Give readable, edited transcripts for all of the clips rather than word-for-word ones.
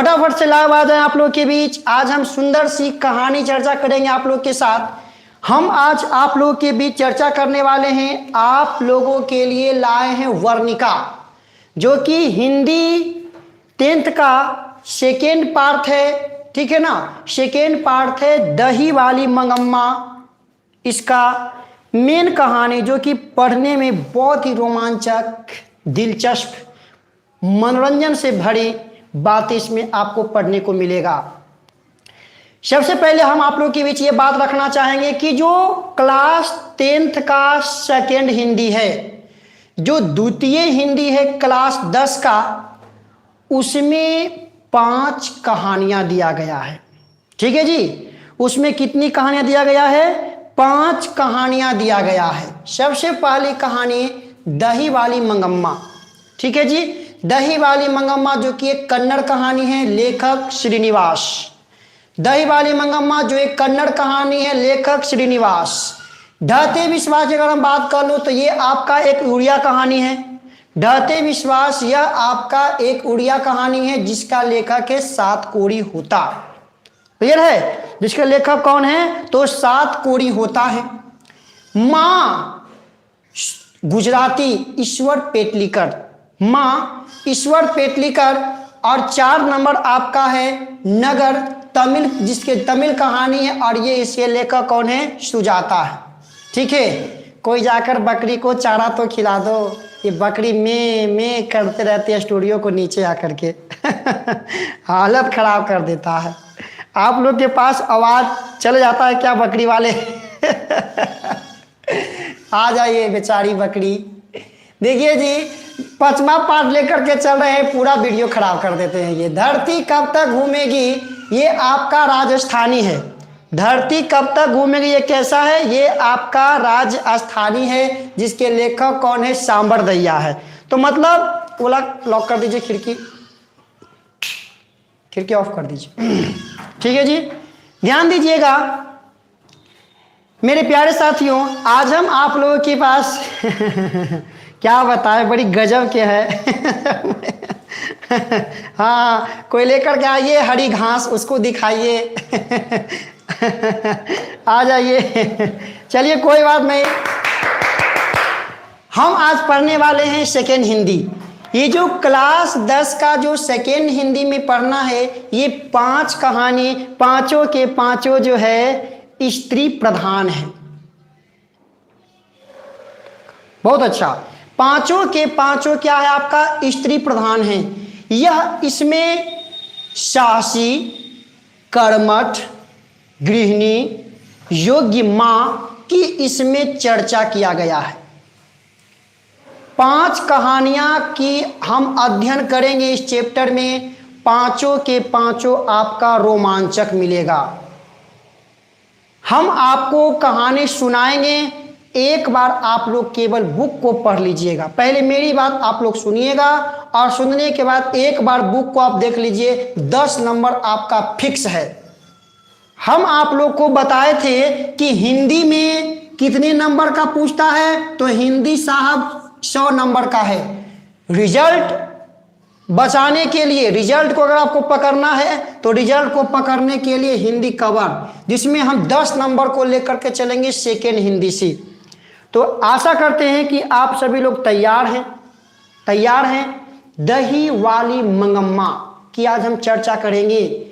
फटाफट से लाइव आ जाए आप लोग के बीच। आज हम सुंदर सी कहानी चर्चा करेंगे आप लोग के साथ। हम आज आप लोग के बीच चर्चा करने वाले हैं, आप लोगों के लिए लाए हैं वर्णिका, जो कि हिंदी 10th का सेकेंड पार्ट है। ठीक है ना, सेकेंड पार्ट है दही वाली मंगम्मा। इसका मेन कहानी जो कि पढ़ने में बहुत ही रोमांचक, दिलचस्प, मनोरंजन से भरी बात इसमें आपको पढ़ने को मिलेगा। सबसे पहले हम आप लोग के बीच ये बात रखना चाहेंगे कि जो क्लास 10th का सेकेंड हिंदी है, जो द्वितीय हिंदी है क्लास 10 का, उसमें 5 कहानियां दिया गया है। ठीक है जी, उसमें कितनी कहानियां दिया गया है? 5 कहानियां दिया गया है। सबसे पहली कहानी दही वाली मंगम्मा। ठीक है जी, दही वाली मंगम्मा जो कि एक कन्नड़ कहानी है, लेखक श्रीनिवास। दही वाली मंगम्मा जो एक कन्नड़ कहानी है, लेखक श्रीनिवास। ढहते विश्वास की अगर हम बात कर लो तो ये आपका एक उड़िया कहानी है। ढहते विश्वास यह आपका एक उड़िया कहानी है जिसका लेखक है सात कोड़ी होता। क्लियर है? जिसका लेखक कौन है? तो सात कोड़ी होता है। माँ गुजराती ईश्वर पेटलीकर, माँ ईश्वर पेटलीकर। और 4 नंबर आपका है नगर, तमिल, जिसके तमिल कहानी है, और ये इसके लेखक कौन है? सुजाता है। ठीक है, कोई जाकर बकरी को चारा तो खिला दो, ये बकरी में करते रहते हैं स्टूडियो को नीचे आकर के हालत खराब कर देता है। आप लोग के पास आवाज चले जाता है क्या बकरी वाले? आ जाइए बेचारी बकरी। देखिए जी, 5वां पार्ट लेकर के चल रहे हैं, पूरा वीडियो खराब कर देते हैं। ये धरती कब तक घूमेगी, ये आपका राजस्थानी है। धरती कब तक घूमेगी ये कैसा है? ये आपका राजस्थानी है, जिसके लेखक कौन है? सांबर दैया है। तो मतलब ओला लॉक कर दीजिए, खिड़की ऑफ कर दीजिए। ठीक है जी, ध्यान दीजिएगा मेरे प्यारे साथियों। आज हम आप लोगों के पास क्या बताएं, बड़ी गजब के है। हाँ, कोई लेकर के आइए हरी घास, उसको दिखाइए। आ जाइए। चलिए कोई बात नहीं, हम आज पढ़ने वाले हैं सेकेंड हिंदी। ये जो क्लास 10 का जो सेकेंड हिंदी में पढ़ना है, ये 5 कहानी, पांचों के पांचों जो है स्त्री प्रधान है। बहुत अच्छा, पांचों के पांचों क्या है? आपका स्त्री प्रधान है। यह इसमें साहसी, कर्मठ, गृहिणी, योग्य मां की इसमें चर्चा किया गया है। 5 कहानियां की हम अध्ययन करेंगे इस चैप्टर में। पांचों के पांचों आपका रोमांचक मिलेगा। हम आपको कहानी सुनाएंगे, एक बार आप लोग केवल बुक को पढ़ लीजिएगा। पहले मेरी बात आप लोग सुनिएगा, और सुनने के बाद एक बार बुक को आप देख लीजिए। 10 नंबर आपका फिक्स है। हम आप लोग को बताए थे कि हिंदी में कितने नंबर का पूछता है, तो हिंदी साहब 100 नंबर का है। रिजल्ट बचाने के लिए, रिजल्ट को अगर आपको पकड़ना है तो रिजल्ट को पकड़ने के लिए हिंदी कवर, जिसमें हम 10 नंबर को लेकर के चलेंगे सेकेंड हिंदी से। तो आशा करते हैं कि आप सभी लोग तैयार हैं। दही वाली मंगम्मा की आज हम चर्चा करेंगे।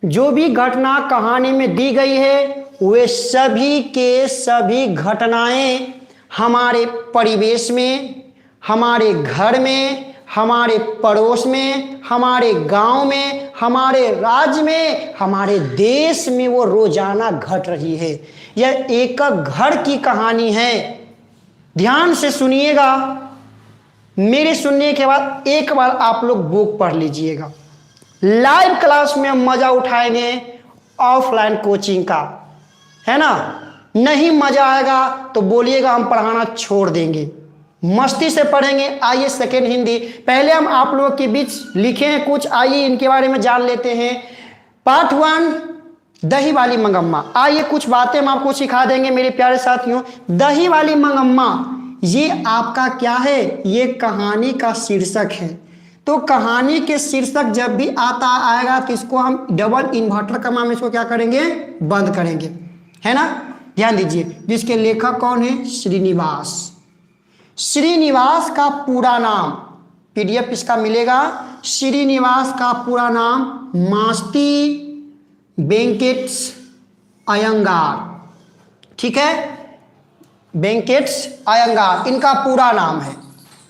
जो भी घटना कहानी में दी गई है, वे सभी के सभी घटनाएं हमारे परिवेश में, हमारे घर में, हमारे पड़ोस में, हमारे गांव में, हमारे राज्य में, हमारे देश में वो रोजाना घट रही है। यह एक घर की कहानी है। ध्यान से सुनिएगा, मेरे सुनने के बाद एक बार आप लोग बुक पढ़ लीजिएगा। लाइव क्लास में हम मजा उठाएंगे ऑफलाइन कोचिंग का, है ना। नहीं मजा आएगा तो बोलिएगा, हम पढ़ाना छोड़ देंगे। मस्ती से पढ़ेंगे। आइए सेकेंड हिंदी, पहले हम आप लोगों के बीच लिखे हैं कुछ, आइए इनके बारे में जान लेते हैं। पार्ट 1 दही वाली मंगम्मा। आइए कुछ बातें हम आपको सिखा देंगे मेरे प्यारे साथियों। दही वाली मंगम्मा ये आपका क्या है? ये कहानी का शीर्षक है। तो कहानी के शीर्षक जब भी आता आएगा तो इसको हम डबल इन्वर्टर कमा में इसको क्या करेंगे, बंद करेंगे, है ना। ध्यान दीजिए, जिसके लेखक कौन है, श्रीनिवास। श्रीनिवास का पूरा नाम, पीडीएफ इसका मिलेगा। श्रीनिवास का पूरा नाम मास्ती वेंकटेश अयंगार, ठीक है, वेंकटेश अयंगार इनका पूरा नाम है,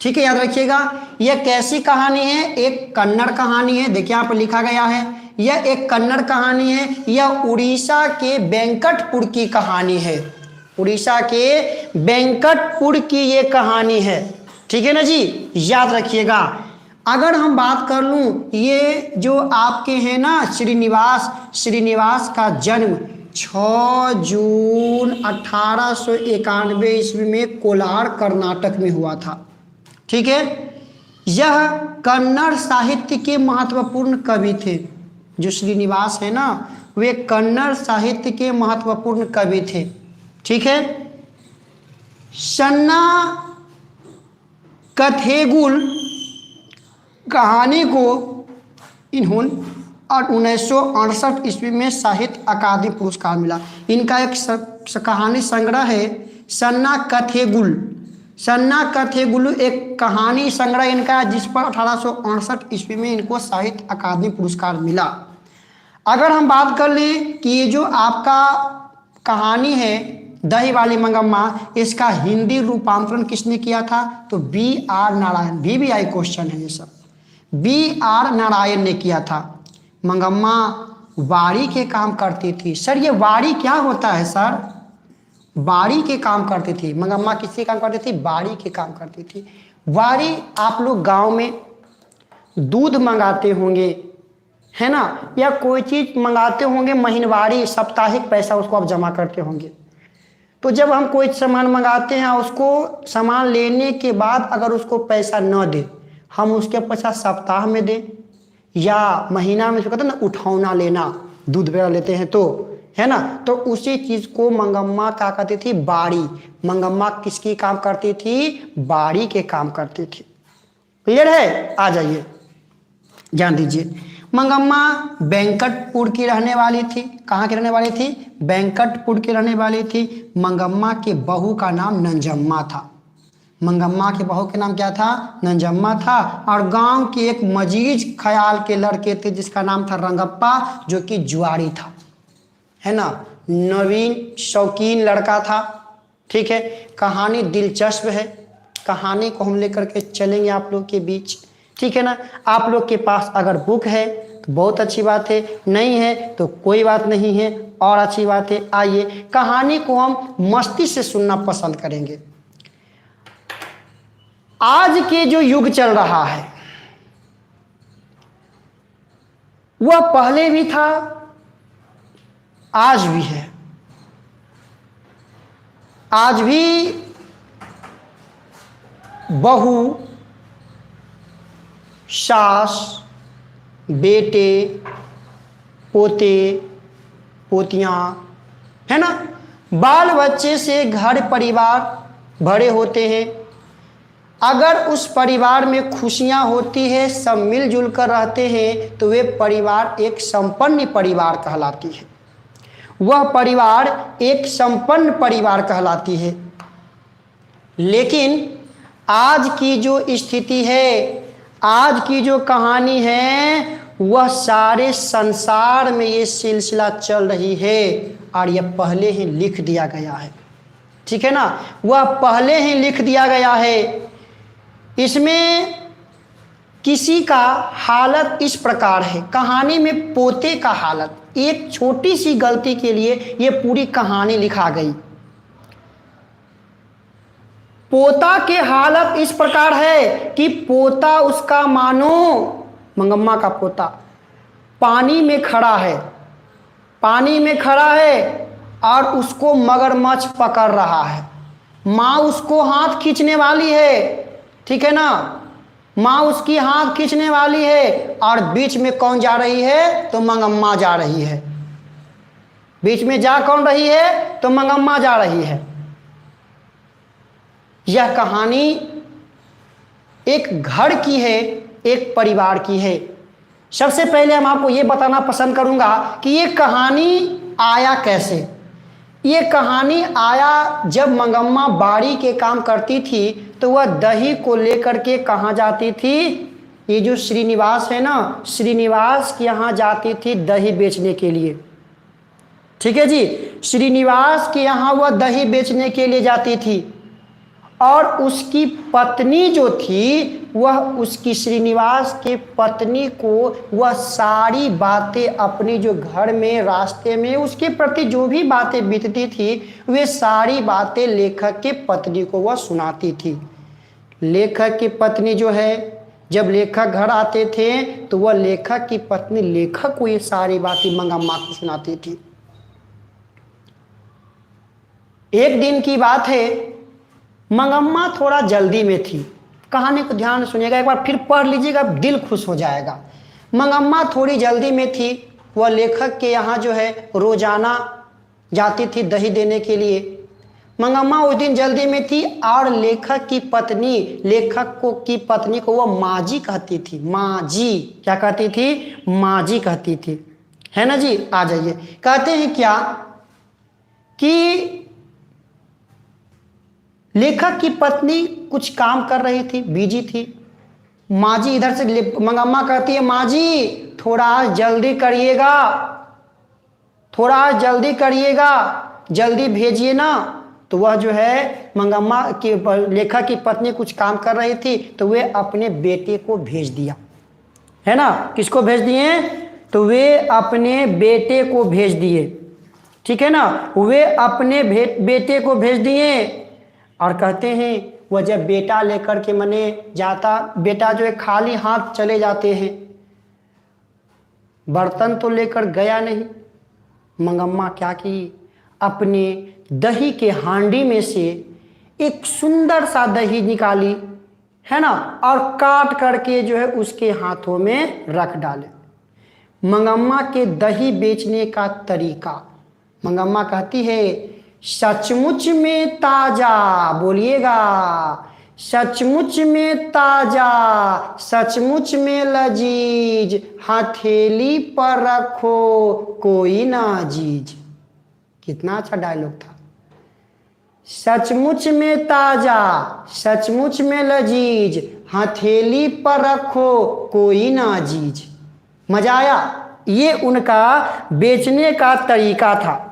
ठीक है, याद रखिएगा। यह कैसी कहानी है, एक कन्नड़ कहानी है। देखिए यहाँ पर लिखा गया है, यह एक कन्नड़ कहानी है। यह उड़ीसा के वेंकटपुर की कहानी है, उड़ीसा के वेंकटपुर की ये कहानी है, ठीक है ना जी, याद रखिएगा। अगर हम बात कर लूं, ये जो आपके हैं ना श्रीनिवास, श्रीनिवास का जन्म 6 जून 1891 ईस्वी में कोलार कर्नाटक में हुआ था, ठीक है। यह कन्नड़ साहित्य के महत्वपूर्ण कवि थे। जो श्रीनिवास है ना, वे कन्नड़ साहित्य के महत्वपूर्ण कवि थे, ठीक है। सन्ना कथेगुल कहानी को इन्होंने 1968 ईस्वी में साहित्य अकादमी पुरस्कार मिला। इनका एक कहानी संग्रह है सन्ना कथेगुल। सन्ना कथेगुल एक कहानी संग्रह इनका है, जिस पर 1868 ईस्वी में इनको साहित्य अकादमी पुरस्कार मिला। अगर हम बात कर लें कि ये जो आपका कहानी है दही वाली मंगम्मा, इसका हिंदी रूपांतरण किसने किया था, तो B.R. नारायण। VBI क्वेश्चन है ये सब, B.R. नारायण ने किया था। मंगम्मा वारी के काम करती थी। सर ये वारी क्या होता है सर, बाड़ी के काम करती थी। मंगम्मा किसके काम करती थी, बाड़ी के काम करती थी। वारी आप लोग गांव में दूध मंगाते होंगे, है ना, या कोई चीज़ मंगाते होंगे, महीनवारी साप्ताहिक पैसा उसको आप जमा करते होंगे। तो जब हम कोई सामान मंगाते हैं, उसको सामान लेने के बाद अगर उसको पैसा न दे, हम उसके पैसा सप्ताह में दें या महीना में, उसको कहते हैं ना उठौना लेना, दूध वगैरह लेते हैं तो, है ना, तो उसी चीज़ को मंगम्मा क्या करती थी, बाड़ी। मंगम्मा किसकी काम करती थी, बाड़ी के काम करती थी। क्लियर है, आ जाइए ध्यान दीजिए। मंगम्मा वेंकटपुर की रहने वाली थी। कहाँ की रहने वाली थी, वेंकटपुर की रहने वाली थी। मंगम्मा के बहू का नाम नंजम्मा था। मंगम्मा के बहू के नाम क्या था, नंजम्मा था। और गांव के एक मजीज ख्याल के लड़के थे जिसका नाम था रंगप्पा, जो कि जुआरी था, है ना, नवीन शौकीन लड़का था, ठीक है। कहानी दिलचस्प है, कहानी को हम लेकर के चलेंगे आप लोग के बीच, ठीक है ना। आप लोग के पास अगर बुक है तो बहुत अच्छी बात है, नहीं है तो कोई बात नहीं है, और अच्छी बात है। आइए कहानी को हम मस्ती से सुनना पसंद करेंगे। आज के जो युग चल रहा है वह पहले भी था, आज भी है। आज भी बहू, सास, बेटे, पोते, पोतियाँ, है ना, बाल बच्चे से घर परिवार भरे होते हैं। अगर उस परिवार में खुशियाँ होती है, सब मिलजुल कर रहते हैं, तो वे परिवार एक संपन्न परिवार कहलाती है। वह परिवार एक संपन्न परिवार कहलाती है। लेकिन आज की जो स्थिति है, आज की जो कहानी है, वह सारे संसार में ये सिलसिला चल रही है और यह पहले ही लिख दिया गया है, ठीक है ना, वह पहले ही लिख दिया गया है। इसमें किसी का हालत इस प्रकार है, कहानी में पोते का हालत, एक छोटी सी गलती के लिए ये पूरी कहानी लिखा गई। पोता के हालत इस प्रकार है कि पोता उसका मानो, मंगम्मा का पोता पानी में खड़ा है, पानी में खड़ा है और उसको मगरमच्छ पकड़ रहा है। माँ उसको हाथ खींचने वाली है, ठीक है ना, माँ उसकी हाथ खींचने वाली है, और बीच में कौन जा रही है, तो मंगम्मा जा रही है। बीच में जा कौन रही है, तो मंगम्मा जा रही है। यह कहानी एक घर की है एक परिवार की है। सबसे पहले हम आपको ये बताना पसंद करूंगा कि ये कहानी आया कैसे। ये कहानी आया जब मंगम्मा बाड़ी के काम करती थी तो वह दही को लेकर के कहाँ जाती थी, ये जो श्रीनिवास है ना, श्रीनिवास के यहाँ जाती थी दही बेचने के लिए। ठीक है जी, श्रीनिवास के यहाँ वह दही बेचने के लिए जाती थी और उसकी पत्नी जो थी वह उसकी श्रीनिवास के पत्नी को वह सारी बातें अपनी जो घर में रास्ते में उसके प्रति जो भी बातें बीतती थी वे सारी बातें लेखक के पत्नी को वह सुनाती थी। लेखक की पत्नी जो है, जब लेखक घर आते थे तो वह लेखक की पत्नी लेखक को ये सारी बातें मंगम्मा को सुनाती थी। एक दिन की बात है, मंगम्मा थोड़ा जल्दी में थी। कहानी को ध्यान से सुनिएगा, एक बार फिर पढ़ लीजिएगा, दिल खुश हो जाएगा। मंगम्मा थोड़ी जल्दी में थी। वह लेखक के यहाँ जो है रोजाना जाती थी दही देने के लिए। मंगम्मा उस दिन जल्दी में थी और लेखक की पत्नी, की पत्नी को वह माजी कहती थी। माजी क्या कहती थी? माजी कहती थी, है ना जी। आ जाइए, कहते हैं क्या कि लेखक की पत्नी कुछ काम कर रही थी, बिजी थी। माजी इधर से मंगम्मा कहती है, माजी थोड़ा जल्दी करिएगा, थोड़ा जल्दी करिएगा, जल्दी भेजिए ना। तो वह जो है मंगम्मा की लेखक की पत्नी कुछ काम कर रही थी तो वे अपने बेटे को भेज दिया, है ना। किसको भेज दिए? तो वे अपने बेटे को भेज दिए, ठीक है ना। वे अपने बेटे को भेज दिए और कहते हैं वह जब बेटा लेकर के मने जाता, बेटा जो है खाली हाथ चले जाते हैं, बर्तन तो लेकर गया नहीं। मंगम्मा क्या की, अपने दही के हांडी में से एक सुंदर सा दही निकाली, है ना, और काट करके जो है उसके हाथों में रख डाले। मंगम्मा के दही बेचने का तरीका, मंगम्मा कहती है, सचमुच में ताजा, बोलिएगा, सचमुच में ताजा, सचमुच में लजीज, हथेली पर रखो कोई ना जीज। कितना अच्छा डायलॉग था। सचमुच में ताजा, सचमुच में लजीज, हथेली पर रखो कोई ना जीज। मजा आया। ये उनका बेचने का तरीका था,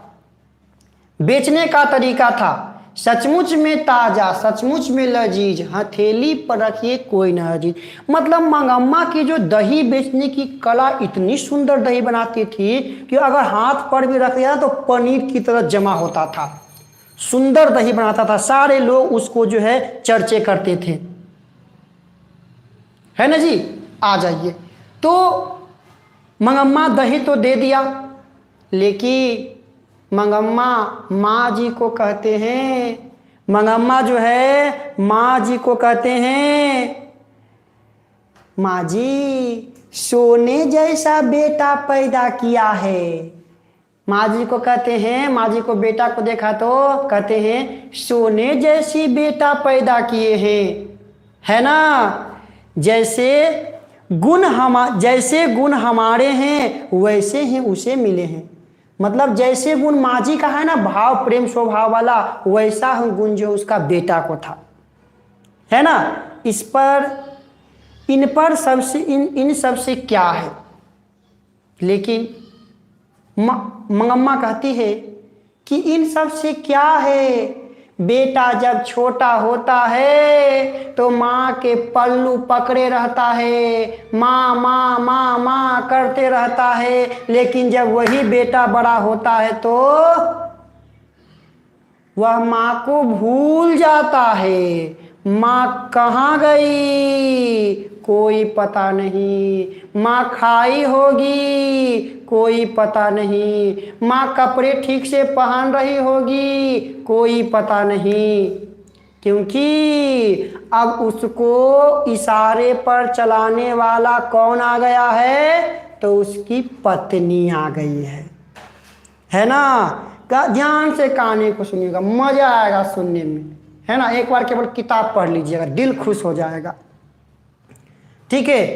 बेचने का तरीका था। सचमुच में ताजा, सचमुच में लजीज, हथेली पर रखिए कोई ना लजीज। मतलब मंगम्मा की जो दही बेचने की कला, इतनी सुंदर दही बनाती थी कि अगर हाथ पर भी रख दिया तो पनीर की तरह जमा होता था। सुंदर दही बनाता था, सारे लोग उसको जो है चर्चे करते थे, है ना जी। आ जाइए, तो मंगम्मा दही तो दे दिया, लेकिन मंगम्मा माँ जी को कहते हैं, मंगम्मा जो है माँ जी को कहते हैं, माँ जी सोने जैसा बेटा पैदा किया है। माँ जी को कहते हैं, माँ जी को बेटा को देखा तो कहते हैं सोने जैसी बेटा पैदा किए हैं, है ना। जैसे गुण हमारे हैं वैसे ही उसे मिले हैं। मतलब जैसे गुण माँ जी का है ना, भाव प्रेम स्वभाव वाला, वैसा ही गुण जो उसका बेटा को था, है ना। इस पर इन पर सबसे इन सबसे क्या है, लेकिन मंगम्मा कहती है कि इन सब से क्या है। बेटा जब छोटा होता है तो माँ के पल्लू पकड़े रहता है, माँ माँ माँ माँ करते रहता है, लेकिन जब वही बेटा बड़ा होता है तो वह माँ को भूल जाता है। माँ कहाँ गई कोई पता नहीं, माँ खाई होगी कोई पता नहीं, माँ कपड़े ठीक से पहन रही होगी कोई पता नहीं, क्योंकि अब उसको इशारे पर चलाने वाला कौन आ गया है, तो उसकी पत्नी आ गई है ना। ध्यान से कहानी को सुनिएगा, मजा आएगा सुनने में, है ना। एक बार केवल किताब पढ़ लीजिएगा, दिल खुश हो जाएगा। ठीक है,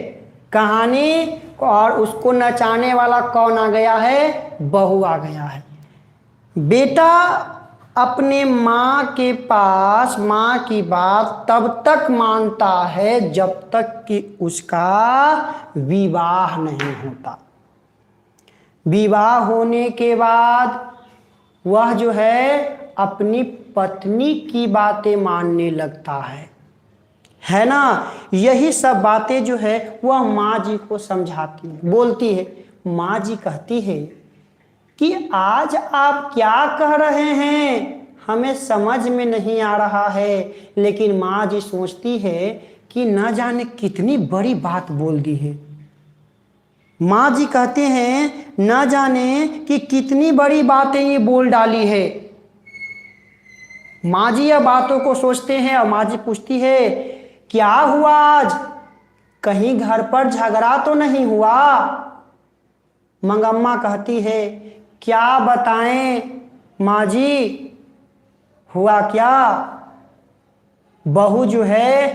कहानी और उसको नचाने वाला कौन आ गया है? बहू आ गया है। बेटा अपने माँ के पास माँ की बात तब तक मानता है जब तक कि उसका विवाह नहीं होता। विवाह होने के बाद वह जो है अपनी पत्नी की बातें मानने लगता है ना। यही सब बातें जो है वह माँ जी को समझाती है, बोलती है। माँ जी कहती है कि आज आप क्या कह रहे हैं, हमें समझ में नहीं आ रहा है। लेकिन माँ जी सोचती है कि न जाने कितनी बड़ी बात बोल दी है। माँ जी कहते हैं न जाने कि कितनी बड़ी बातें ये बोल डाली है। माँ जी यह बातों को सोचते हैं और माँ जी पूछती है क्या हुआ आज, कहीं घर पर झगड़ा तो नहीं हुआ? मंगम्मा कहती है क्या बताएं माँ जी, हुआ क्या? बहू जो है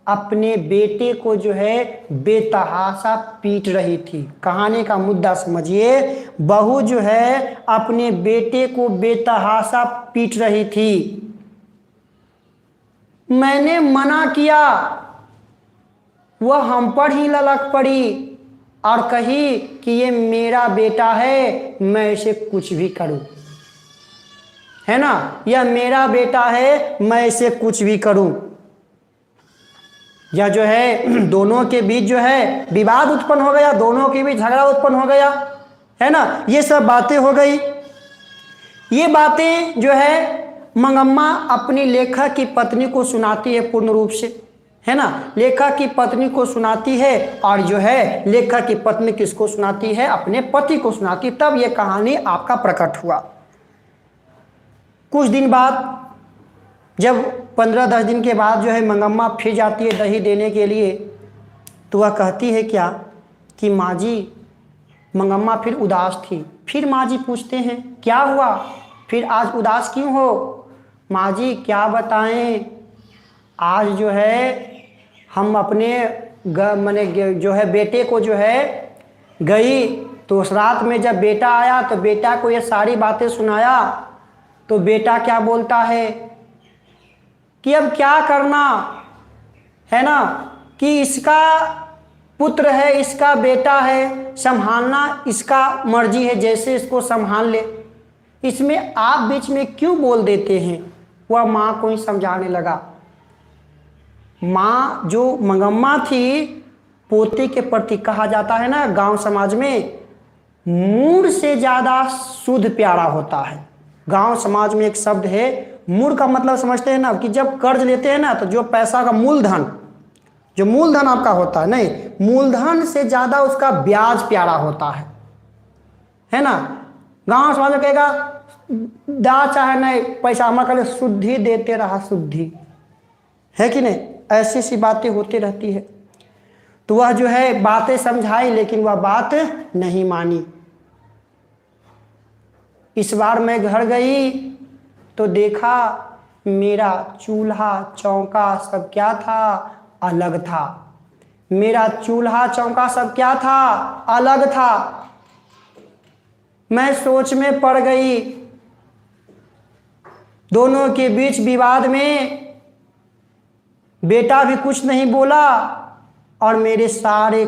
अपने बेटे को जो है बेतहाशा पीट रही थी। कहानी का मुद्दा समझिए। बहू जो है अपने बेटे को बेतहाशा पीट रही थी। मैंने मना किया, वह हम पर ही ललक पड़ी और कही कि ये मेरा बेटा है, मैं इसे कुछ भी करूं, है ना, यह मेरा बेटा है, मैं इसे कुछ भी करूं। यह जो है दोनों के बीच जो है विवाद उत्पन्न हो गया, दोनों के बीच झगड़ा उत्पन्न हो गया, है ना। ये सब बातें हो गई। ये बातें जो है मंगम्मा अपनी लेखक की पत्नी को सुनाती है पूर्ण रूप से, है ना। लेखक की पत्नी को सुनाती है और जो है लेखक की पत्नी किसको सुनाती है? अपने पति को सुनाती। तब यह कहानी आपका प्रकट हुआ। कुछ दिन बाद जब 15-10 दिन के बाद जो है मंगम्मा फिर जाती है दही देने के लिए, तो वह कहती है क्या कि माँ जी, मंगम्मा फिर उदास थी। फिर माँ जी पूछते हैं क्या हुआ, फिर आज उदास क्यों हो? माँ जी क्या बताएं, आज जो है हम अपने मैंने जो है बेटे को जो है गई, तो उस रात में जब बेटा आया तो बेटा को ये सारी बातें सुनाया, तो बेटा क्या बोलता है कि अब क्या करना, है ना, कि इसका पुत्र है, इसका बेटा है, संभालना इसका मर्जी है, जैसे इसको संभाल ले, इसमें आप बीच में क्यों बोल देते हैं? वह माँ को ही समझाने लगा। माँ जो मंगम्मा थी, पोते के प्रति कहा जाता है ना गांव समाज में, मूड से ज़्यादा शुद्ध प्यारा होता है। गांव समाज में एक शब्द है, मूड का मतलब समझते हैं ना, कि जब कर्ज लेते हैं ना तो जो पैसा का मूलधन, जो मूलधन आपका होता है, नहीं, मूलधन से ज़्यादा उसका ब्याज प्यारा होता है ना। गांव समाज में कहेगा दा चाहे नहीं पैसा हमारा करे, शुद्धि देते रहा, शुद्धि है कि नहीं। ऐसी सी बातें होती रहती है। तो वह जो है बातें समझाई, लेकिन वह बात नहीं मानी। इस बार मैं घर गई तो देखा मेरा चूल्हा चौका सब क्या था? अलग था। मेरा चूल्हा चौका सब क्या था? अलग था। मैं सोच में पड़ गई। दोनों के बीच विवाद में बेटा भी कुछ नहीं बोला और मेरे सारे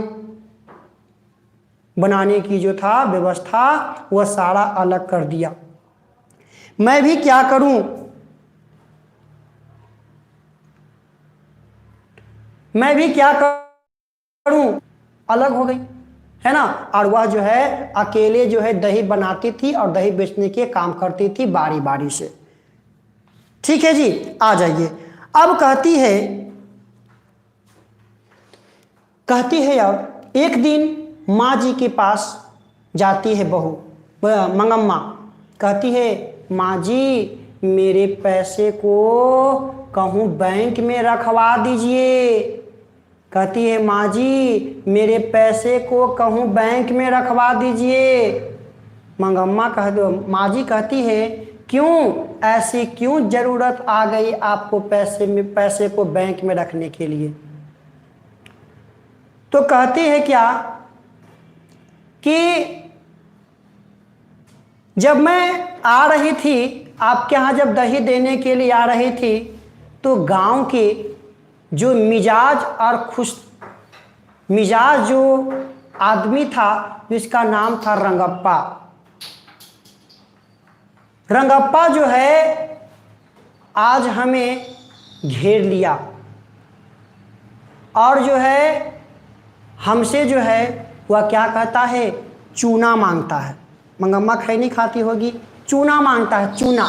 बनाने की जो था व्यवस्था वह सारा अलग कर दिया। मैं भी क्या करूं? मैं भी क्या करूं? अलग हो गई, है ना। और वह जो है अकेले जो है दही बनाती थी और दही बेचने के काम करती थी बारी बारी से। ठीक है जी, आ जाइए। अब कहती है अब एक दिन माँ जी के पास जाती है बहू मंगम्मा, कहती है माँ जी मेरे पैसे को कहूँ बैंक में रखवा दीजिए। कहती है माँ जी मेरे पैसे को कहूँ बैंक में रखवा दीजिए। माँ जी कहती है क्यों, ऐसी क्यों जरूरत आ गई आपको पैसे को बैंक में रखने के लिए? तो कहती है क्या कि जब मैं आ रही थी आपके यहाँ, जब दही देने के लिए आ रही थी, तो गांव के जो मिजाज और खुश मिजाज जो आदमी था, जिसका नाम था रंगप्पा। रंगप्पा जो है आज हमें घेर लिया और जो है हमसे जो है वह क्या कहता है, चूना मांगता है। मंगम्मा खैनी खाती होगी, चूना मांगता है, चूना।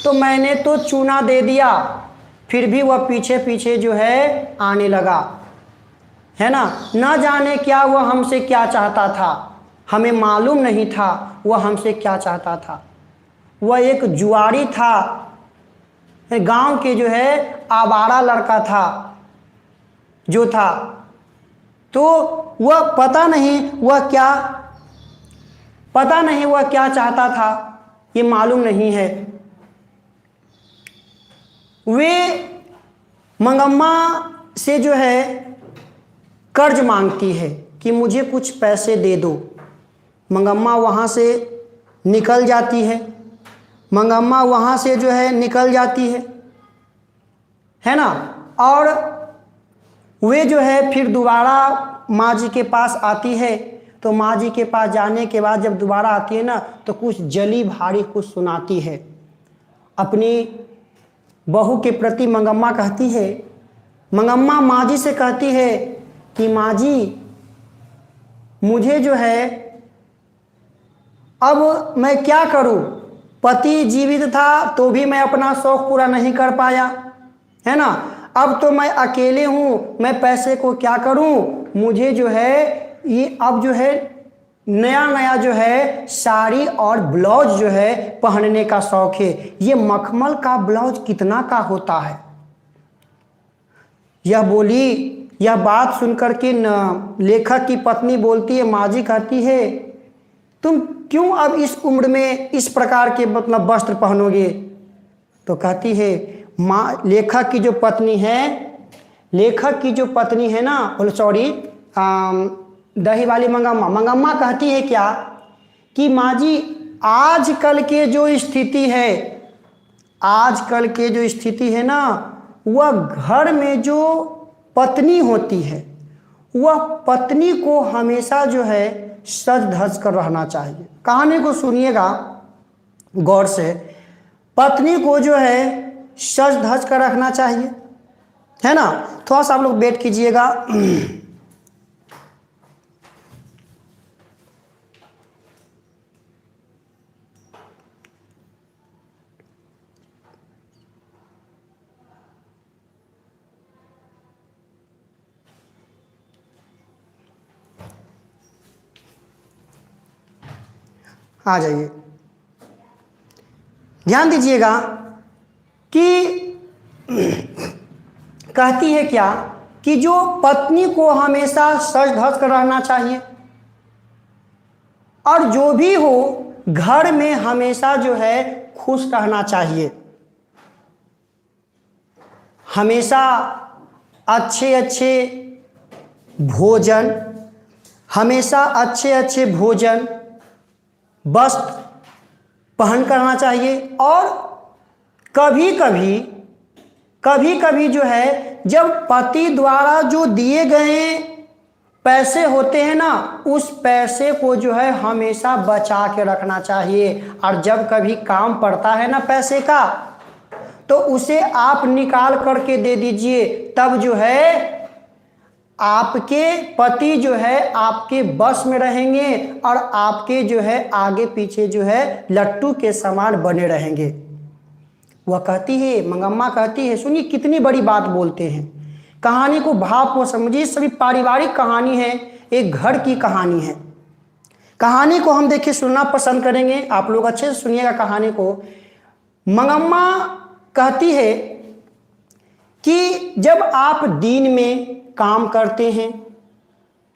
तो मैंने तो चूना दे दिया, फिर भी वह पीछे पीछे जो है आने लगा, है ना। न जाने क्या वह हमसे क्या चाहता था, हमें मालूम नहीं था वह हमसे क्या चाहता था। वह एक जुआरी था, गांव के जो है आवारा लड़का था जो था। तो वह पता नहीं वह क्या चाहता था, ये मालूम नहीं है। वे मंगम्मा से जो है कर्ज मांगती है कि मुझे कुछ पैसे दे दो। मंगम्मा वहाँ से निकल जाती है, मंगम्मा वहाँ से जो है निकल जाती है ना। और वे जो है फिर दोबारा माँ जी के पास आती है। तो माँ जी के पास जाने के बाद जब दोबारा आती है ना, तो कुछ जली भारी कुछ सुनाती है। अपनी बहू के प्रति मंगम्मा कहती है, मंगम्मा माँ जी से कहती है कि माँ जी मुझे जो है अब मैं क्या करूं, पति जीवित था तो भी मैं अपना शौक पूरा नहीं कर पाया, है ना। अब तो मैं अकेले हूं, मैं पैसे को क्या करूं। मुझे जो है ये अब जो है नया नया जो है साड़ी और ब्लाउज जो है पहनने का शौक है। ये मखमल का ब्लाउज कितना का होता है। यह बोली, यह बात सुनकर के लेखक की पत्नी बोलती है, माँ जी कहती है तुम क्यों अब इस उम्र में इस प्रकार के मतलब वस्त्र पहनोगे। तो कहती है माँ, लेखक की जो पत्नी है ना, सॉरी दही वाली मंगम्मा कहती है क्या कि माँ जी आजकल के जो स्थिति है ना, वह घर में जो पत्नी होती है वह पत्नी को हमेशा जो है सज धज कर रहना चाहिए। कहानी को सुनिएगा गौर से। पत्नी को जो है सज धज कर रखना चाहिए, है ना। थोड़ा सा आप लोग वेट कीजिएगा। आ जाइए, ध्यान दीजिएगा कि कहती है क्या कि जो पत्नी को हमेशा सज धज कर रहना चाहिए और जो भी हो घर में हमेशा जो है खुश रहना चाहिए। हमेशा अच्छे भोजन वस्त्र पहन करना चाहिए। और कभी कभी जो है जब पति द्वारा जो दिए गए पैसे होते हैं ना, उस पैसे को जो है हमेशा बचा के रखना चाहिए। और जब कभी काम पड़ता है ना पैसे का, तो उसे आप निकाल करके दे दीजिए। तब जो है आपके पति जो है आपके बस में रहेंगे और आपके जो है आगे पीछे जो है लट्टू के समान बने रहेंगे। वह कहती है, मंगम्मा कहती है, सुनिए कितनी बड़ी बात बोलते हैं। कहानी को भाव को समझिए। सभी पारिवारिक कहानी है, एक घर की कहानी है। कहानी को हम देखिए सुनना पसंद करेंगे, आप लोग अच्छे से सुनिएगा कहानी को। मंगम्मा कहती है कि जब आप दिन में काम करते हैं,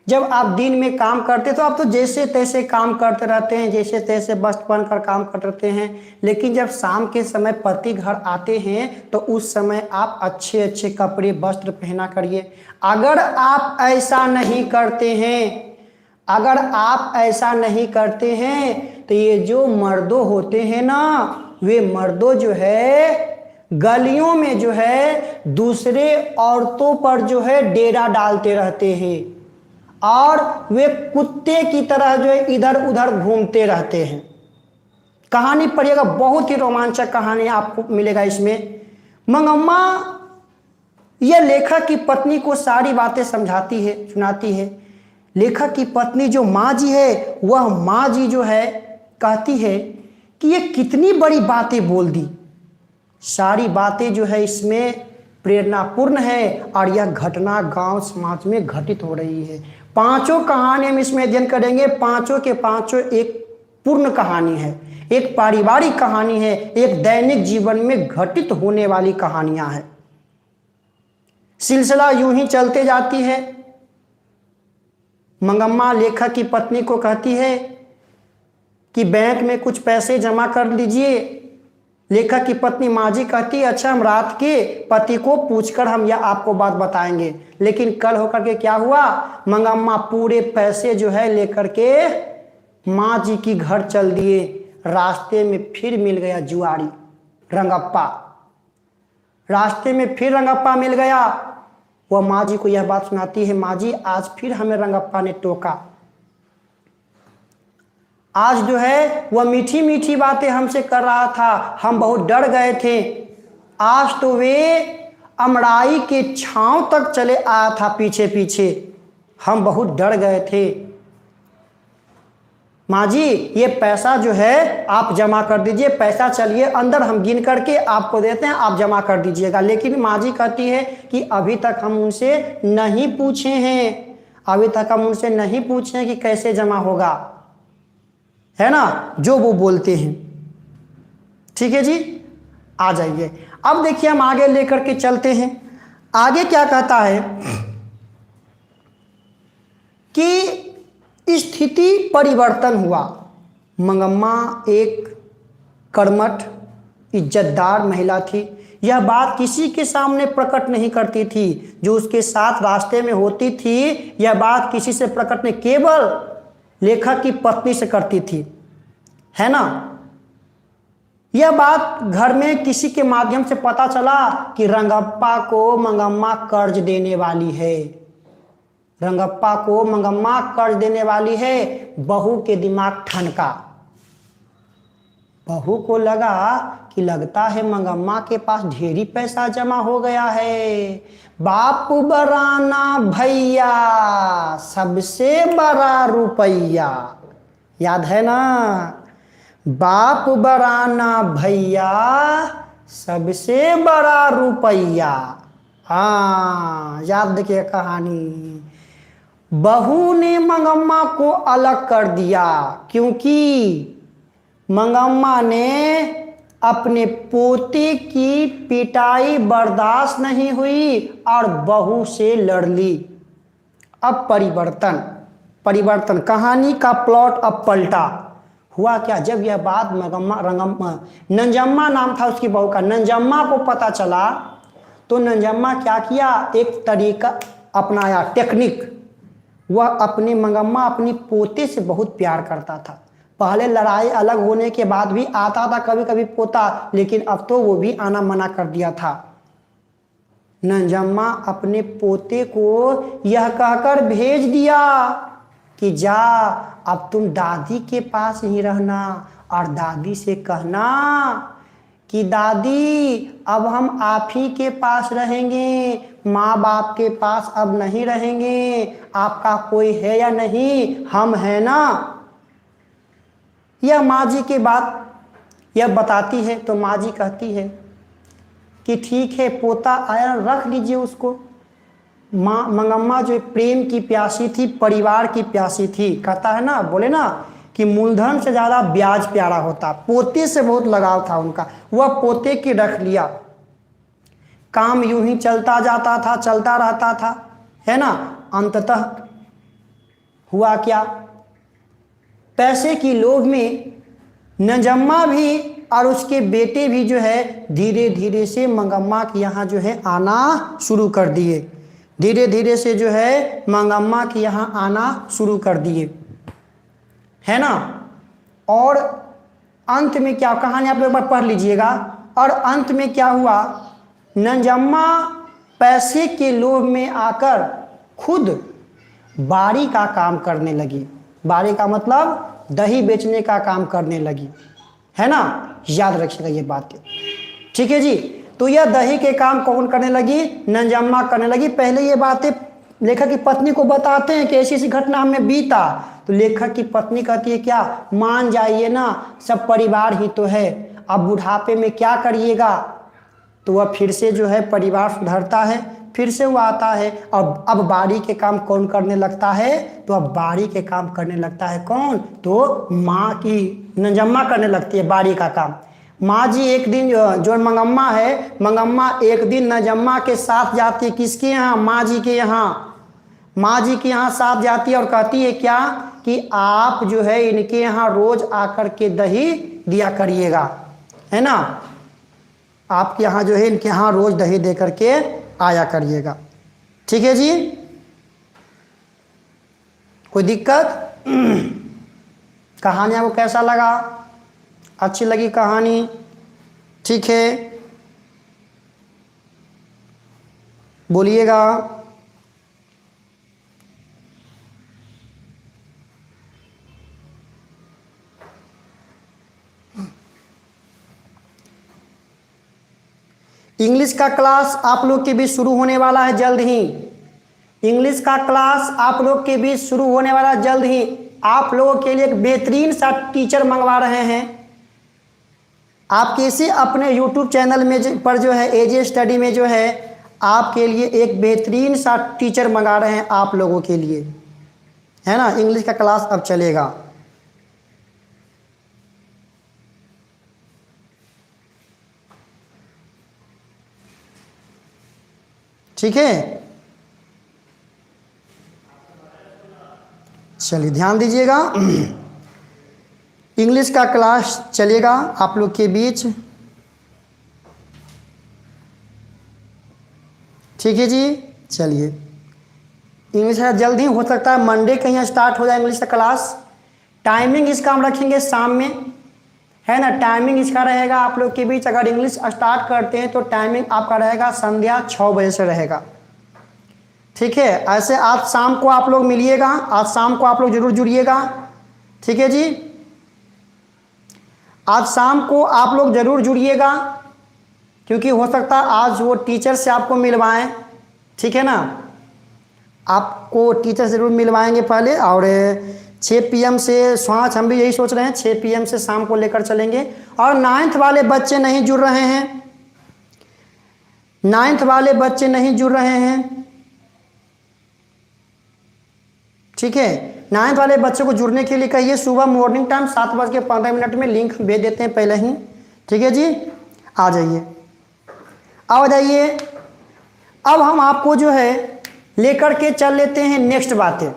जब आप दिन में काम करते तो आप तो जैसे तैसे काम करते रहते हैं, जैसे तैसे वस्त्र पहनकर काम करते रहते हैं, लेकिन जब शाम के समय पति घर आते हैं तो उस समय आप अच्छे अच्छे कपड़े वस्त्र पहना करिए। अगर आप ऐसा नहीं करते हैं, अगर आप ऐसा नहीं करते हैं तो ये जो मर्दों होते हैं ना, वे मर्दों जो है गलियों में जो है दूसरे औरतों पर जो है डेरा डालते रहते हैं और वे कुत्ते की तरह जो है इधर उधर घूमते रहते हैं। कहानी पढ़िएगा, बहुत ही रोमांचक कहानी आपको मिलेगा इसमें। मंगम्मा यह लेखक की पत्नी को सारी बातें समझाती है, सुनाती है। लेखक की पत्नी जो माँ जी है, वह माँ जी जो है कहती है कि ये कितनी बड़ी बातें बोल दी। सारी बातें जो है इसमें प्रेरणापूर्ण है और यह घटना गांव समाज में घटित हो रही है। पांचों कहानी हम इसमें अध्ययन करेंगे, पांचों के पांचों एक पूर्ण कहानी है, एक पारिवारिक कहानी है, एक दैनिक जीवन में घटित होने वाली कहानियां हैं। सिलसिला यूं ही चलते जाती है। मंगम्मा लेखक की पत्नी को कहती है कि बैंक में कुछ पैसे जमा कर लीजिए। लेखक की पत्नी माँ जी कहती है अच्छा हम रात के पति को पूछकर हम यह आपको बात बताएंगे। लेकिन कल होकर के क्या हुआ, मंगम्मा पूरे पैसे जो है लेकर के माँ जी की घर चल दिए। रास्ते में फिर मिल गया जुआरी रंगप्पा, रास्ते में फिर रंगप्पा मिल गया। वह माँ जी को यह बात सुनाती है, माँ जी आज फिर हमें रंगप्पा ने टोका। आज जो है वह मीठी मीठी बातें हमसे कर रहा था, हम बहुत डर गए थे। आज तो वे अमड़ाई के छांव तक चले आया था पीछे पीछे, हम बहुत डर गए थे। माँ जी ये पैसा जो है आप जमा कर दीजिए, पैसा चलिए अंदर हम गिन करके आपको देते हैं, आप जमा कर दीजिएगा। लेकिन माँ जी कहती है कि अभी तक हम उनसे नहीं पूछे हैं, अभी तक हम उनसे नहीं पूछे हैं कि कैसे जमा होगा, है ना, जो वो बोलते हैं। ठीक है जी, आ जाइए। अब देखिए हम आगे लेकर के चलते हैं। आगे क्या कहता है कि स्थिति परिवर्तन हुआ। मंगम्मा एक कर्मठ इज्जतदार महिला थी। यह बात किसी के सामने प्रकट नहीं करती थी, जो उसके साथ रास्ते में होती थी यह बात किसी से प्रकट नहीं, केवल लेखक की पत्नी से करती थी, है ना। यह बात घर में किसी के माध्यम से पता चला कि रंगप्पा को मंगम्मा कर्ज देने वाली है, रंगप्पा को मंगम्मा कर्ज देने वाली है। बहू के दिमाग ठनका, बहू को लगा कि लगता है मंगम्मा के पास ढेरी पैसा जमा हो गया है। बाप बराना भैया सबसे बड़ा रुपैया, याद है ना, बाप बराना भैया सबसे बड़ा रुपैया। हाँ याद देखिए कहानी। बहू ने मंगम्मा को अलग कर दिया क्योंकि मंगम्मा ने अपने पोते की पिटाई बर्दाश्त नहीं हुई और बहू से लड़ ली। अब परिवर्तन कहानी का प्लॉट अब पलटा। हुआ क्या, जब यह बात नंजम्मा नाम था उसकी बहू का, नंजम्मा को पता चला तो नंजम्मा क्या किया, एक तरीका अपनाया, टेक्निक। वह अपनी मंगम्मा अपनी पोते से बहुत प्यार करता था। पहले लड़ाई अलग होने के बाद भी आता था कभी कभी पोता, लेकिन अब तो वो भी आना मना कर दिया था। नंजम्मा अपने पोते को यह कहकर भेज दिया कि जा अब तुम दादी के पास ही रहना और दादी से कहना कि दादी अब हम आप ही के पास रहेंगे, माँ बाप के पास अब नहीं रहेंगे, आपका कोई है या नहीं, हम है ना। यह माँ जी की बात यह बताती है तो माँ जी कहती है कि ठीक है पोता आया, रख लीजिए उसको। माँ मंगम्मा जो प्रेम की प्यासी थी, परिवार की प्यासी थी। कहता है ना, बोले ना कि मूलधन से ज़्यादा ब्याज प्यारा होता। पोते से बहुत लगाव था उनका, वह पोते की रख लिया। काम यूं ही चलता जाता था, चलता रहता था, है ना। अंततः हुआ क्या, पैसे की लोभ में नजम्मा भी और उसके बेटे भी जो है धीरे धीरे से मंगम्मा के यहाँ जो है आना शुरू कर दिए, धीरे धीरे से जो है मंगम्मा के यहाँ आना शुरू कर दिए, है ना। और अंत में क्या, कहानी आप एक बार पढ़ लीजिएगा। और अंत में क्या हुआ, नंजम्मा पैसे के लोभ में आकर खुद बाड़ी का काम करने लगी। बाड़ी का मतलब दही बेचने का काम करने लगी, है ना, याद रखिएगा ये बातें, ठीक है जी। तो यह दही के काम कौन करने लगी, नंजम्मा करने लगी। पहले ये बातें लेखक की पत्नी को बताते हैं कि ऐसी ऐसी घटना हमें बीता, तो लेखक की पत्नी कहती है क्या, मान जाइए ना, सब परिवार ही तो है, अब बुढ़ापे में क्या करिएगा। तो वह फिर से जो है परिवार सुधरता है, फिर से वो आता है। अब बाड़ी के काम कौन करने लगता है, तो अब बाड़ी के काम करने लगता है कौन, तो माँ की नंजम्मा करने लगती है बाड़ी का काम। माँ जी एक दिन जो मंगम्मा है, मंगम्मा एक दिन नंजम्मा के साथ जाती है, किसके यहाँ, माँ जी के यहाँ। माँ जी के यहाँ साथ जाती है और कहती है क्या, कि आप जो है इनके यहाँ रोज आकर के दही दिया करिएगा, है ना, आपके यहाँ जो है इनके यहाँ रोज दही दे करके आया करिएगा, ठीक है जी। कोई दिक्कत? कहानी आपको कैसा लगा, अच्छी लगी कहानी, ठीक है, बोलिएगा। इंग्लिश का क्लास आप लोग के बीच शुरू होने वाला है जल्द ही। इंग्लिश का क्लास आप लोग के बीच शुरू होने वाला है जल्द ही। आप लोगों के लिए एक बेहतरीन सा टीचर मंगवा रहे हैं। आपके इसी अपने YouTube चैनल में पर जो है एजे स्टडी में जो है आपके लिए एक बेहतरीन सा टीचर मंगा रहे हैं आप लोगों के लिए, है ना। इंग्लिश का क्लास अब चलेगा, ठीक है। चलिए ध्यान दीजिएगा, इंग्लिश का क्लास चलेगा आप लोग के बीच, ठीक है जी। चलिए इंग्लिश का जल्द ही हो सकता है मंडे कहीं स्टार्ट हो जाए इंग्लिश का क्लास। टाइमिंग इसका हम रखेंगे शाम में, है ना। टाइमिंग इसका रहेगा आप लोग के बीच, अगर इंग्लिश स्टार्ट करते हैं तो टाइमिंग आपका रहेगा संध्या 6 बजे से रहेगा, ठीक है। ऐसे आज शाम को आप लोग मिलिएगा, आज शाम को आप लोग जरूर जुड़िएगा, ठीक है जी। आज शाम को आप लोग जरूर जुड़िएगा, क्योंकि हो सकता है आज वो टीचर से आपको मिलवाएं, ठीक है ना। आपको टीचर से जरूर मिलवाएंगे पहले, और 6 PM से आज हम भी यही सोच रहे हैं 6 PM से शाम को लेकर चलेंगे। और 9th वाले बच्चे नहीं जुड़ रहे हैं, 9th वाले बच्चे नहीं जुड़ रहे हैं, ठीक है। 9th वाले बच्चों को जुड़ने के लिए कहिए, सुबह मॉर्निंग टाइम 7:15 में लिंक भेज देते हैं पहले ही, ठीक है जी। आ जाइए, आ जाइए। अब हम आपको जो है लेकर के चल लेते हैं नेक्स्ट बातें,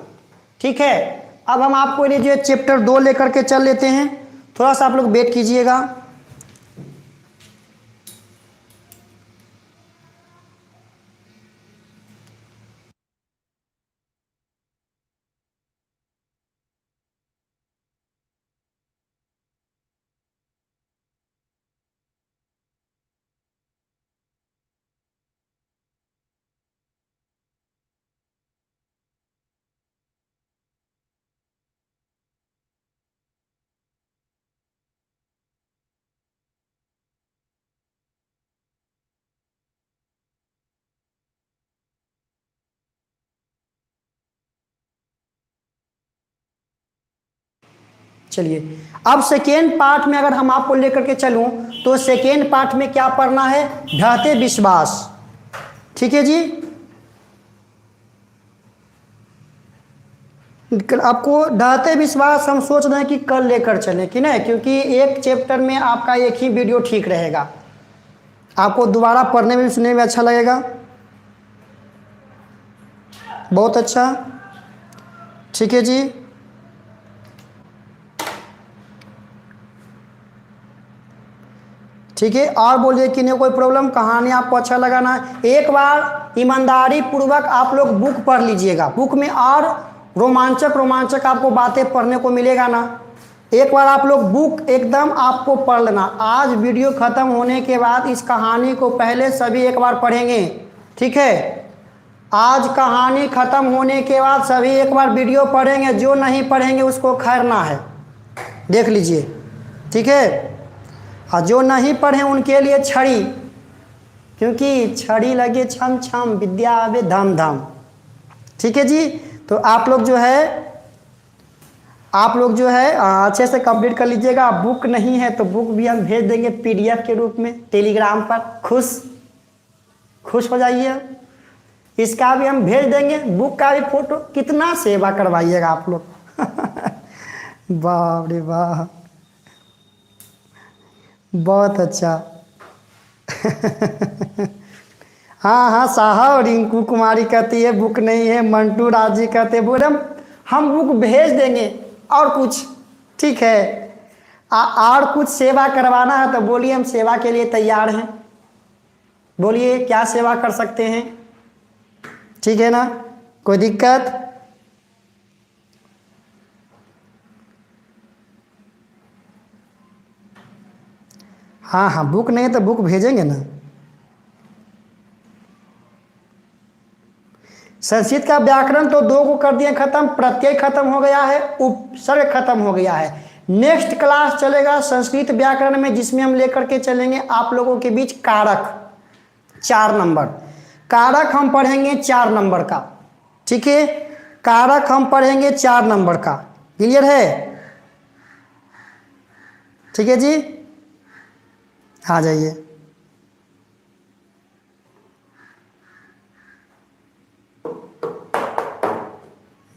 ठीक है। अब हम आपको लिए जो चैप्टर 2 लेकर के चल लेते हैं, थोड़ा सा आप लोग वेट कीजिएगा। चलिए अब सेकेंड पार्ट में अगर हम आपको लेकर के चलूं तो सेकेंड पार्ट में क्या पढ़ना है, ढहते विश्वास, ठीक है जी। आपको ढहते विश्वास हम सोच रहे हैं कि कल लेकर चलें कि नहीं, क्योंकि एक चैप्टर में आपका एक ही वीडियो ठीक रहेगा, आपको दोबारा पढ़ने में भी सुनने में अच्छा लगेगा, बहुत अच्छा। ठीक है जी। ठीक है, और बोलिए कि नहीं कोई प्रॉब्लम, कहानी आपको अच्छा लगा ना। एक बार ईमानदारी पूर्वक आप लोग बुक पढ़ लीजिएगा, बुक में और रोमांचक रोमांचक आपको बातें पढ़ने को मिलेगा ना। एक बार आप लोग बुक एकदम आपको पढ़ लेना। आज वीडियो ख़त्म होने के बाद इस कहानी को पहले सभी एक बार पढ़ेंगे, ठीक है। आज कहानी ख़त्म होने के बाद सभी एक बार वीडियो पढ़ेंगे, जो नहीं पढ़ेंगे उसको खैरना है, देख लीजिए, ठीक है। और जो नहीं पढ़े उनके लिए छड़ी, क्योंकि छड़ी लगे छम छम विद्या आवे धम धम, ठीक है जी। तो आप लोग जो है अच्छे से कंप्लीट कर लीजिएगा। बुक नहीं है तो बुक भी हम भेज देंगे PDF के रूप में टेलीग्राम पर, खुश हो जाइए। इसका भी हम भेज देंगे, बुक का भी फोटो। कितना सेवा करवाइएगा आप लोग वाह रे वाह, बहुत अच्छा हाँ साहब, रिंकू कुमारी कहती है बुक नहीं है, मंटू राजी कहते हैं बोले हम बुक भेज देंगे। और कुछ, ठीक है, और कुछ सेवा करवाना है तो बोलिए, हम सेवा के लिए तैयार हैं। बोलिए क्या सेवा कर सकते हैं, ठीक है ना, कोई दिक्कत। हाँ बुक नहीं तो बुक भेजेंगे ना। संस्कृत का व्याकरण तो 2 को कर दिए खत्म, प्रत्यय खत्म हो गया है, उपसर्ग खत्म हो गया है। नेक्स्ट क्लास चलेगा संस्कृत व्याकरण में, जिसमें हम लेकर के चलेंगे आप लोगों के बीच कारक, 4 नंबर कारक हम पढ़ेंगे 4 नंबर का, ठीक है। कारक हम पढ़ेंगे 4 नंबर का, क्लियर है, ठीक है जी। आ जाइए।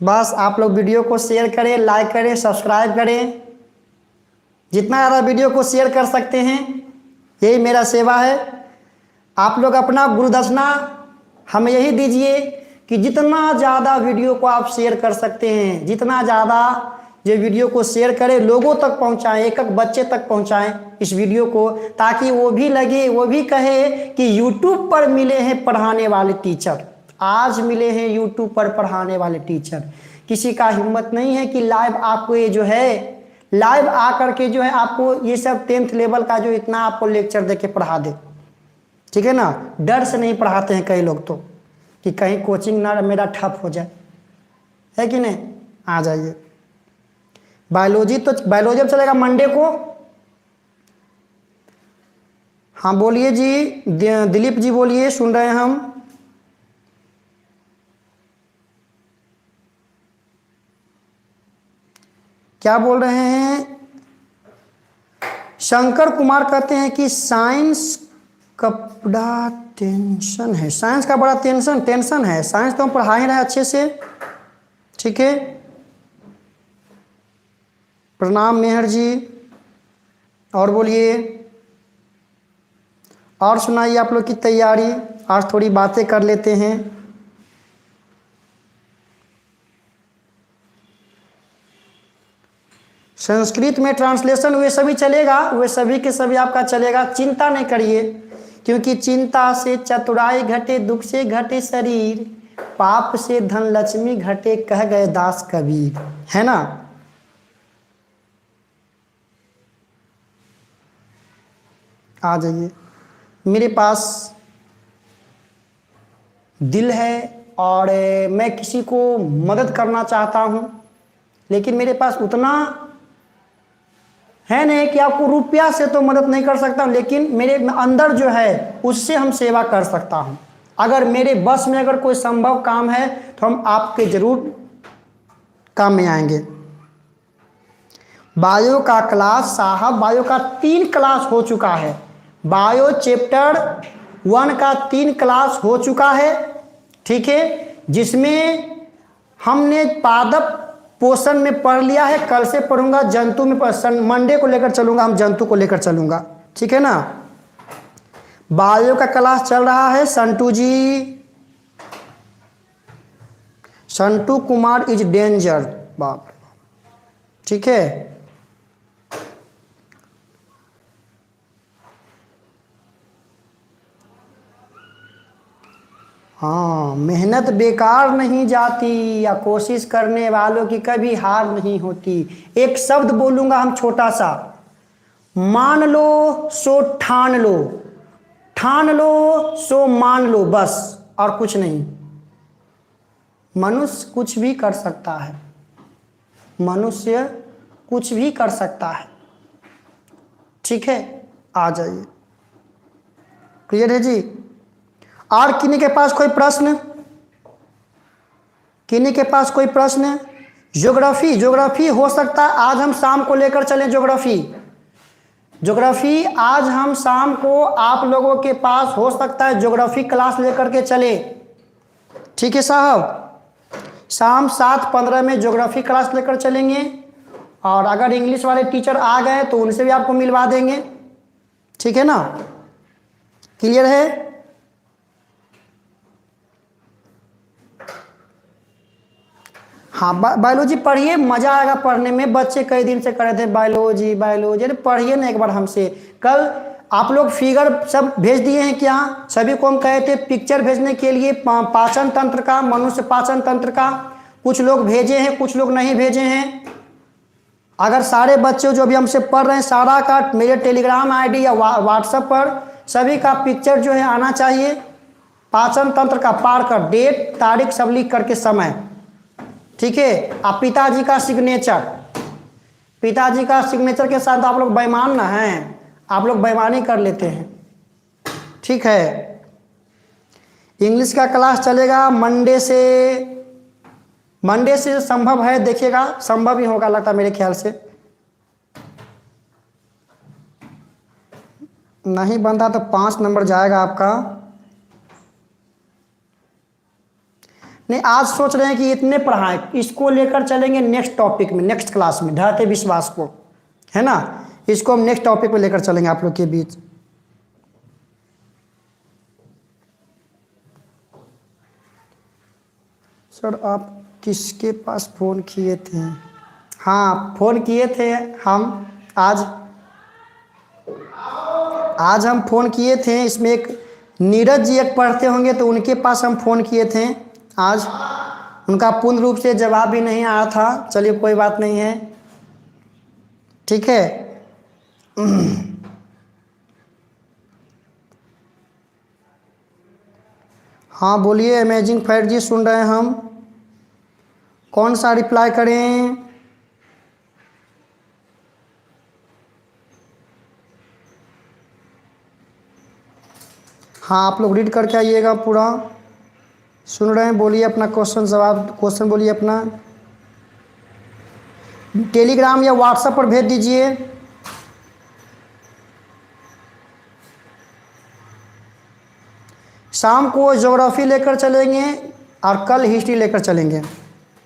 बस आप लोग वीडियो को शेयर करें, लाइक करें, सब्सक्राइब करें। जितना ज़्यादा वीडियो को शेयर कर सकते हैं यही मेरा सेवा है। आप लोग अपना गुरुदक्षिणा हमें यही दीजिए कि जितना ज़्यादा वीडियो को आप शेयर कर सकते हैं, जितना ज़्यादा जो वीडियो को शेयर करें, लोगों तक पहुंचाएं, एक एक बच्चे तक पहुंचाएं इस वीडियो को, ताकि वो भी लगे, वो भी कहे कि YouTube पर मिले हैं पढ़ाने वाले टीचर, आज मिले हैं YouTube पर पढ़ाने वाले टीचर। किसी का हिम्मत नहीं है कि लाइव आपको ये जो है, लाइव आकर के जो है आपको ये सब 10th लेवल का जो इतना आपको लेक्चर दे के पढ़ा दे, ठीक है ना। डर से नहीं पढ़ाते हैं कई लोग तो, कि कहीं कोचिंग ना मेरा ठप हो जाए, है कि नहीं। आ जाइए। बायोलॉजी तो बायोलॉजी अब चलेगा मंडे को। हाँ बोलिए जी, दिलीप जी बोलिए, सुन रहे हैं हम। क्या बोल रहे हैं। शंकर कुमार कहते हैं कि साइंस का बड़ा टेंशन है, साइंस का बड़ा टेंशन है। साइंस तो हम पढ़ा ही रहे अच्छे से, ठीक है। प्रणाम मेहर जी। और बोलिए, और सुनाइए आप लोग की तैयारी। आज थोड़ी बातें कर लेते हैं। संस्कृत में ट्रांसलेशन वे सभी चलेगा, वे सभी के सभी आपका चलेगा, चिंता नहीं करिए। क्योंकि चिंता से चतुराई घटे, दुख से घटे शरीर, पाप से धन लक्ष्मी घटे, कह गए दास कबीर, है ना। आ जाइए। मेरे पास दिल है और मैं किसी को मदद करना चाहता हूँ, लेकिन मेरे पास उतना है नहीं कि आपको रुपया से तो मदद नहीं कर सकता, लेकिन मेरे अंदर जो है उससे हम सेवा कर सकता हूँ। अगर मेरे बस में अगर कोई संभव काम है तो हम आपके जरूर काम में आएंगे। बायो का क्लास साहब, बायो का 3 क्लास हो चुका है। बायो चैप्टर 1 का 3 क्लास हो चुका है, ठीक है, जिसमें हमने पादप पोषण में पढ़ लिया है। कल से पढ़ूंगा जंतु में, मंडे को लेकर चलूंगा, हम जंतु को लेकर चलूंगा, ठीक है ना। बायो का क्लास चल रहा है। संटू जी, संटू कुमार इज डेंजर, बाप, ठीक है। हाँ, मेहनत बेकार नहीं जाती या कोशिश करने वालों की कभी हार नहीं होती। एक शब्द बोलूंगा हम छोटा सा, मान लो सो ठान लो, ठान लो सो मान लो, बस और कुछ नहीं। मनुष्य कुछ भी कर सकता है, मनुष्य कुछ भी कर सकता है, ठीक है। आ जाइए, क्लियर है जी। और किन्हीं के पास कोई प्रश्न, किन्हीं के पास कोई प्रश्न? ज्योग्राफी, ज्योग्राफी हो सकता है आज हम शाम को लेकर चलें ज्योग्राफी। ज्योग्राफी आज हम शाम को आप लोगों के पास हो सकता है ज्योग्राफी क्लास लेकर के चले, ठीक है साहब। शाम 7:15 में ज्योग्राफी क्लास लेकर चलेंगे, और अगर इंग्लिश वाले टीचर आ गए तो उनसे भी आपको मिलवा देंगे, ठीक है ना। क्लियर है? हाँ, बायोलॉजी पढ़िए, मजा आएगा पढ़ने में। बच्चे कई दिन से कर रहे थे बायोलॉजी बायोलॉजी, अरे पढ़िए ना एक बार हमसे। कल आप लोग फिगर सब भेज दिए हैं क्या? सभी को हम कहे थे पिक्चर भेजने के लिए, पाचन तंत्र का, मनुष्य पाचन तंत्र का। कुछ लोग भेजे हैं, कुछ लोग नहीं भेजे हैं। अगर सारे बच्चे जो अभी हमसे पढ़ रहे हैं, सारा का मेरे टेलीग्राम आईडी या व्हाट्सएप पर सभी का पिक्चर जो है आना चाहिए। पाचन तंत्र का पार कर, डेट तारीख सब लिख करके समय, ठीक है। आप पिताजी का सिग्नेचर, पिताजी का सिग्नेचर के साथ आप लोग बेईमान ना हैं, आप लोग बेईमानी कर लेते हैं, ठीक है। इंग्लिश का क्लास चलेगा मंडे से, मंडे से संभव है देखिएगा, संभव ही होगा लगता मेरे ख्याल से। नहीं बनता तो 5 नंबर जाएगा आपका। नहीं, आज सोच रहे हैं कि इतने पढ़ाएं, इसको लेकर चलेंगे नेक्स्ट टॉपिक में, नेक्स्ट क्लास में, ढाते विश्वास को, है ना। इसको हम नेक्स्ट टॉपिक पे लेकर चलेंगे आप लोग के बीच। सर आप किसके पास फ़ोन किए थे? हाँ, फ़ोन किए थे हम आज हम फ़ोन किए थे। इसमें एक नीरज जी एक पढ़ते होंगे, तो उनके पास हम फ़ोन किए थे आज। उनका पूर्ण रूप से जवाब भी नहीं आया था। चलिए कोई बात नहीं है, ठीक है। हाँ बोलिए, अमेजिंग फैक्ट जी सुन रहे हैं हम। कौन सा रिप्लाई करें? हाँ, आप लोग रीड करके आइएगा पूरा। सुन रहे हैं, बोलिए अपना क्वेश्चन जवाब, क्वेश्चन बोलिए अपना। टेलीग्राम या व्हाट्सएप पर भेज दीजिए। शाम को ज्योग्राफी लेकर चलेंगे और कल हिस्ट्री लेकर चलेंगे,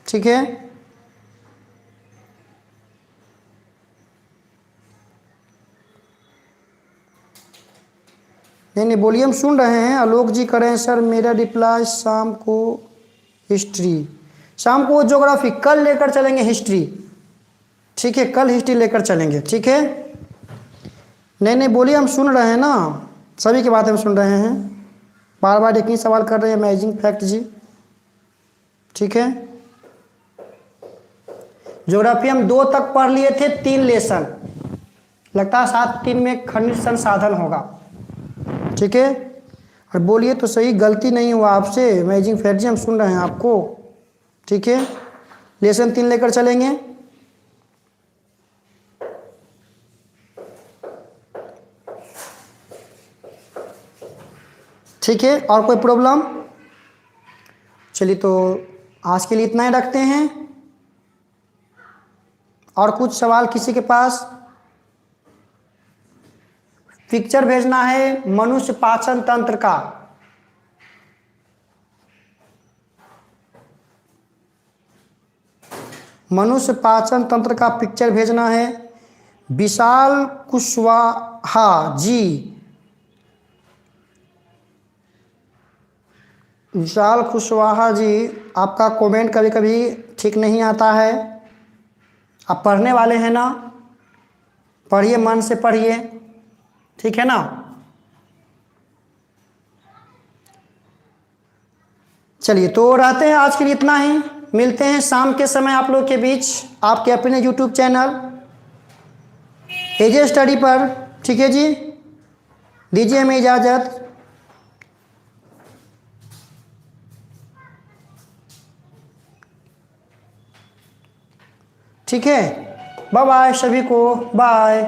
ठीक है। नहीं बोलिए, हम सुन रहे हैं। आलोक जी करें सर मेरा रिप्लाई शाम को हिस्ट्री, शाम को ज्योग्राफी, कल लेकर चलेंगे हिस्ट्री, ठीक है। कल हिस्ट्री लेकर चलेंगे, ठीक है। नहीं बोलिए, हम सुन रहे हैं ना, सभी की बातें हम सुन रहे हैं। बार बार एक ही सवाल कर रहे हैं अमेजिंग फैक्ट जी, ठीक है। ज्योग्राफी हम 2 तक पढ़ लिए थे, 3 लेसन, लगता है 7-3 में खनिज संसाधन होगा, ठीक है। और बोलिए तो सही, गलती नहीं हुआ आपसे। अमेजिंग फैक्ट जी हम सुन रहे हैं आपको, ठीक है। लेसन 3 लेकर चलेंगे, ठीक है। और कोई प्रॉब्लम? चलिए तो आज के लिए इतना ही रखते हैं। और कुछ सवाल किसी के पास? पिक्चर भेजना है मनुष्य पाचन तंत्र का, मनुष्य पाचन तंत्र का पिक्चर भेजना है। विशाल कुशवाहा जी, विशाल कुशवाहा जी, आपका कमेंट कभी कभी ठीक नहीं आता है। आप पढ़ने वाले हैं ना, पढ़िए, मन से पढ़िए, ठीक है ना। चलिए, तो रहते हैं आज के लिए इतना ही। मिलते हैं शाम के समय आप लोग के बीच आपके अपने यूट्यूब चैनल एजे स्टडी पर, ठीक है जी। दीजिए हमें इजाज़त। ठीक है, बाय बाय सभी को, बाय।